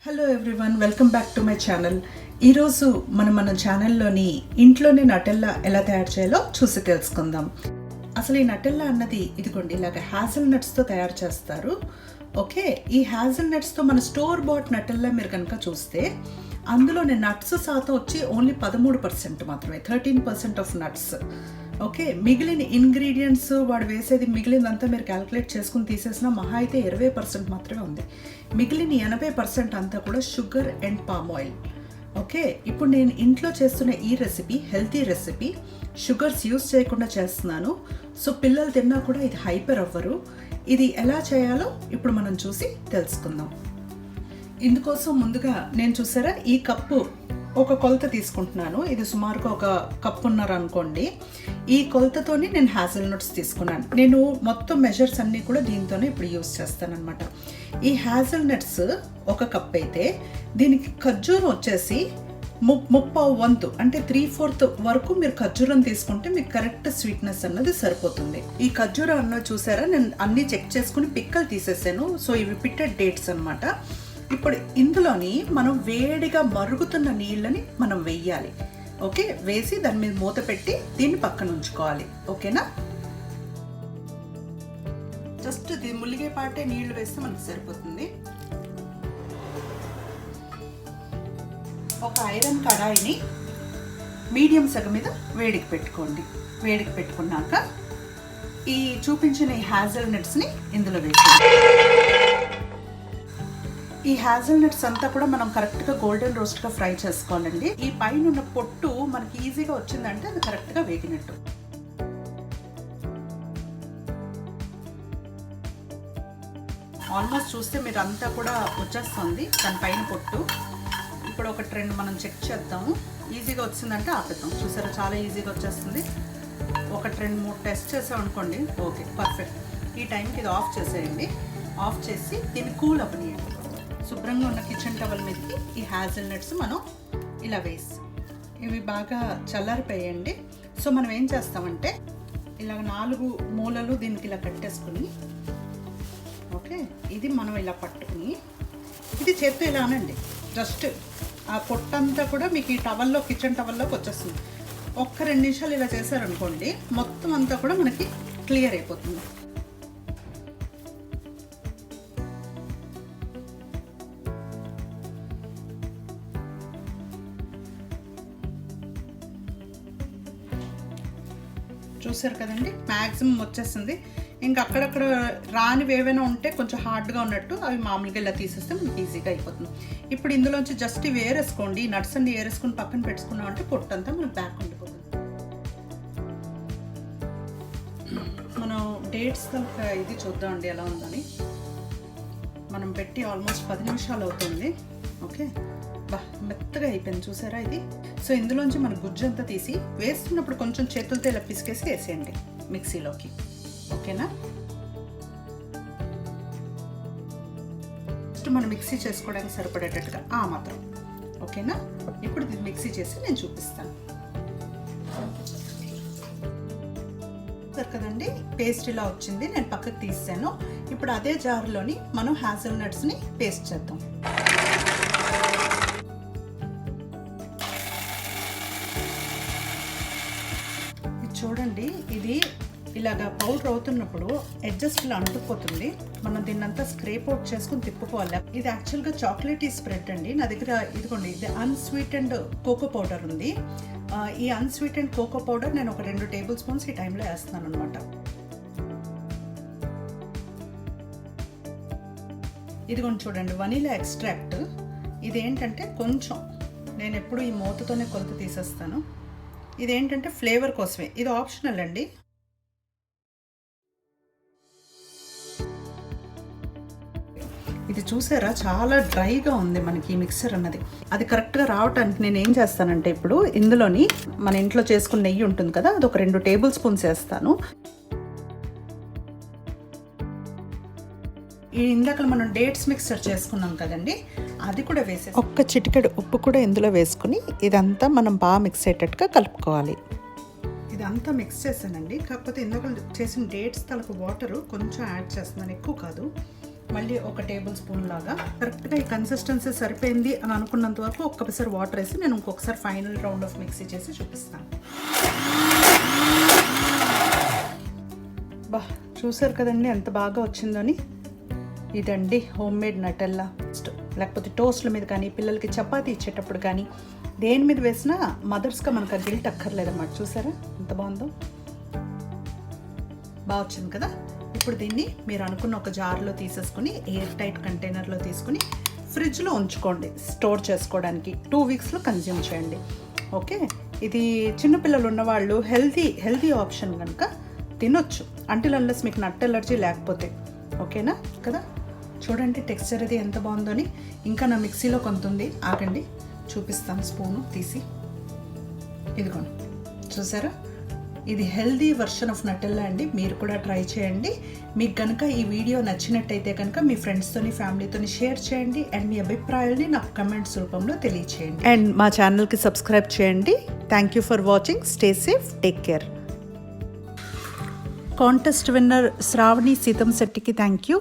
Hello everyone, welcome back to my channel. ఈరోజు మన ఛానల్లోని ఇంట్లోనే నటెల్లా ఎలా తయారు చేయాలో చూసి తెలుసుకుందాం. అసలు ఈ నటెల్లా అన్నది ఇదిగోండి ఇలాగ హ్యాజల్ నట్స్తో తయారు చేస్తారు. ఓకే, ఈ హ్యాజల్ నట్స్తో మన స్టోర్ బాట్ నటెల్లా మీరు కనుక చూస్తే అందులోనే నట్స్ శాతం వచ్చి ఓన్లీ 13% మాత్రమే, 13% ఆఫ్ నట్స్. ఓకే, మిగిలిన ఇంగ్రీడియంట్స్ వాడు వేసేది మిగిలినంతా మీరు క్యాలిక్యులేట్ చేసుకుని తీసేసిన మహా అయితే 20% మాత్రమే ఉంది. మిగిలిన 80% అంతా కూడా sugar and palm oil. Okay, ఇప్పుడు నేను ఇంట్లో చేస్తున్న ఈ recipe healthy recipe, sugars use చేయకుండా చేస్తున్నాను. సో పిల్లలు తిన్నా కూడా ఇది హైపర్ అవ్వరు. ఇది ఎలా చేయాలో ఇప్పుడు మనం చూసి తెలుసుకుందాం. ఇందుకోసం ముందుగా నేను చూసారా ఈ కప్పు ఒక కొలత తీసుకుంటున్నాను. ఇది సుమారుగా ఒక కప్పున్నర అనుకోండి. ఈ కొలతతోని నేను హ్యాజల్ నట్స్ తీసుకున్నాను. నేను మొత్తం మెజర్స్ అన్నీ కూడా దీంతోనే ఇప్పుడు యూస్ చేస్తాను అనమాట. ఈ హ్యాజల్ నట్స్ ఒక కప్ అయితే దీనికి ఖర్జూరం వచ్చేసి ముప్పావు వంతు అంటే 3/4 వరకు మీరు ఖర్జూరం తీసుకుంటే మీకు కరెక్ట్ స్వీట్నెస్ అన్నది సరిపోతుంది. ఈ ఖర్జూరం అన్నది చూసారా, నేను అన్నీ చెక్ చేసుకుని పిక్కలు తీసేసాను. సో ఇవి పిట్టెడ్ డేట్స్ అనమాట. ఇప్పుడు ఇందులోని మనం వేడిగా మరుగుతున్న నీళ్ళని మనం వెయ్యాలి. ఓకే, వేసి దాని మీద మూత పెట్టి దీన్ని పక్కన ఉంచుకోవాలి. ఓకేనా, జస్ట్ ఇది ములిగే పాటే నీళ్లు వేస్తే మనకు సరిపోతుంది. ఒక ఐరన్ కడాయిని మీడియం సగం మీద వేడికి పెట్టుకోండి. వేడికి పెట్టుకున్నాక ఈ చూపించిన ఈ హ్యాజల్ నట్స్ని ఇందులో వేసుకోండి. ఈ హ్యాజల్ నట్స్ అంతా కూడా మనం కరెక్ట్గా గోల్డెన్ రోస్ట్గా ఫ్రై చేసుకోవాలండి. ఈ పైన ఉన్న పొట్టు మనకి ఈజీగా వచ్చిందంటే అది కరెక్ట్గా వేగినట్టు. ఆల్మోస్ట్ చూస్తే మీరు అంతా కూడా వచ్చేస్తుంది దానిపైన పొట్టు. ఇప్పుడు ఒకటి రెండు మనం చెక్ చేద్దాము. ఈజీగా వచ్చిందంటే ఆపేద్దాం. చూసారా, చాలా ఈజీగా వచ్చేస్తుంది. ఒకటి రెండు మూడు టెస్ట్ చేసాం అనుకోండి. Okay, perfect. ఈ టైంకి ఇది ఆఫ్ చేసేయండి. ఆఫ్ చేసి దీన్ని కూల్ అవ్వనియండి. శుభ్రంగా ఉన్న కిచెన్ టవల్ మీదకి ఈ హ్యాజల్ నట్స్ మనం ఇలా వేసి ఇవి బాగా చల్లారిపోయండి. సో మనం ఏం చేస్తామంటే ఇలా 4 మూలలు దీనికి ఇలా కట్టేసుకుని, ఓకే, ఇది మనం ఇలా పట్టుకుని ఇది చేత్తో ఇలా అనండి. జస్ట్ ఆ పొట్టంతా కూడా మీకు ఈ టవల్లో కిచెన్ టవల్లోకి వచ్చేస్తుంది. ఒక్క 2 నిమిషాలు ఇలా చేశారనుకోండి, మొత్తం అంతా కూడా మనకి క్లియర్ అయిపోతుంది. చూసారు కదండి, మ్యాక్సిమం వచ్చేస్తుంది. ఇంకా అక్కడక్కడ రానివి ఏవైనా ఉంటే కొంచెం హార్డ్గా ఉన్నట్టు అవి మామూలుగా ఇలా తీసేస్తే మనకి ఈజీగా అయిపోతుంది. ఇప్పుడు ఇందులోంచి జస్ట్ ఇవి వేరేసుకోండి. నట్స్ అన్ని వేరేసుకుని పక్కన పెట్టుకున్నాం అంటే పొట్టంతా మనకు బ్యాక్ ఉండిపోతుంది. మనం డేట్స్ కనుక ఇది చూద్దామండి ఎలా ఉందని. మనం పెట్టి ఆల్మోస్ట్ 10 నిమిషాలు అవుతుంది. ఓకే, మెత్తగా అయిపోయింది చూసారా ఇది. సో ఇందులోంచి మన గుజ్జు అంతా తీసి వేస్తున్నప్పుడు కొంచెం చేతులతో ఇలా పిసికేసి వేసేయండి మిక్సీలోకి. ఓకేనా, ఫస్ట్ మనం మిక్సీ చేసుకోవడానికి సరిపడేటట్టుగా మాత్రం. ఓకేనా, ఇప్పుడు ఇది మిక్సీ చేసి నేను చూపిస్తాను. సరే కదండి, పేస్ట్ ఇలా వచ్చింది. నేను పక్కకు తీసాను. ఇప్పుడు అదే జార్లోని మనం హ్యాజల్ నట్స్ని పేస్ట్ చేద్దాం. చూడండి, ఇది ఇలాగా పౌడర్ అవుతున్నప్పుడు అడ్జస్ట్ ఇలా అంటుకుపోతుంది. మనం దీన్నంతా స్క్రేప్ అవుట్ చేసుకుని తిప్పుకోవాలి. ఇది యాక్చువల్గా చాక్లెటీ స్ప్రెడ్ అండి. నా దగ్గర ఇదిగోండి, ఇది అన్స్వీటెండ్ కోకో పౌడర్ ఉంది. ఈ అన్స్వీటెండ్ కోకో పౌడర్ నేను ఒక 2 టేబుల్ స్పూన్స్ ఈ టైంలో వేస్తున్నాను అనమాట. ఇదిగోండి చూడండి, వనీలా ఎక్స్ట్రాక్ట్. ఇదేంటంటే కొంచెం, నేను ఎప్పుడు ఈ మూతతోనే కొలత తీసేస్తాను. ఇదేంటంటే ఫ్లేవర్ కోసమే, ఇది ఆప్షనల్ అండి. ఇది చూసారా, చాలా డ్రైగా ఉంది మనకి ఈ మిక్సర్ అన్నది. అది కరెక్ట్గా రావటానికి నేను ఏం చేస్తానంటే ఇప్పుడు ఇందులోని మన ఇంట్లో చేసుకున్న నెయ్యి ఉంటుంది కదా, అది ఒక 2 టేబుల్ స్పూన్స్ వేస్తాను. ఈ ఇందాక మనం డేట్స్ మిక్సర్ చేసుకున్నాం కదండి, అది కూడా వేసేసి ఒక్క చిటికెడు ఉప్పు కూడా ఇందులో వేసుకుని ఇదంతా మనం బాగా మిక్స్ అయ్యేటట్టుగా కలుపుకోవాలి. ఇదంతా మిక్స్ చేశానండి. కాకపోతే ఇందాక చేసిన డేట్స్ తలకు వాటరు కొంచెం యాడ్ చేస్తున్నాను, ఎక్కువ కాదు. మళ్ళీ ఒక టేబుల్ స్పూన్ లాగా కరెక్ట్గా ఈ కన్సిస్టెన్సీ సరిపోయింది అని అనుకున్నంత వరకు ఒక్కసారి వాటర్ వేసి నేను ఇంకొకసారి ఫైనల్ రౌండ్ ఆఫ్ మిక్సీ చేసి చూపిస్తాను. బా చూసారు కదండి ఎంత బాగా వచ్చిందని. ఇదండి హోమ్ మేడ్ నటెల్లా. లేకపోతే టోస్ట్ల మీద కానీ పిల్లలకి చపాతీ ఇచ్చేటప్పుడు కానీ దేని మీద వేసినా మదర్స్గా మనకు ఆ గిల్ట్ అక్కర్లేదన్నమాట. చూసారా ఎంత బాగుందో, బాగా వచ్చింది కదా. ఇప్పుడు దీన్ని మీరు అనుకున్న ఒక జార్లో తీసేసుకుని ఎయిర్ టైట్ కంటైనర్లో తీసుకుని ఫ్రిడ్జ్లో ఉంచుకోండి స్టోర్ చేసుకోవడానికి. 2 వీక్స్లో కన్జ్యూమ్ చేయండి. ఓకే, ఇది చిన్నపిల్లలు ఉన్నవాళ్ళు హెల్తీ ఆప్షన్ కనుక తినొచ్చు, అంటిల్ అన్లెస్ మీకు నట్ ఎలర్జీ లేకపోతే. ఓకేనా కదా. చూడండి టెక్స్చర్ అది ఎంత బాగుందో అని. ఇంకా నా మిక్సీలో కొంత ఉంది, ఆగండి చూపిస్తాను స్పూను తీసి. ఇదిగోండి చూసారా, ఇది హెల్దీ వర్షన్ ఆఫ్ నటెల్లా అండి. మీరు కూడా ట్రై చేయండి. మీకు కనుక ఈ వీడియో నచ్చినట్టయితే కనుక మీ ఫ్రెండ్స్తోని ఫ్యామిలీతోని షేర్ చేయండి అండ్ మీ అభిప్రాయాల్ని నాకు కమెంట్స్ రూపంలో తెలియచేయండి. అండ్ మా ఛానల్కి సబ్స్క్రైబ్ చేయండి. Thank you for watching. Stay safe, take care. Contest winner Shravani సీతంశెట్టికి థ్యాంక్ యూ.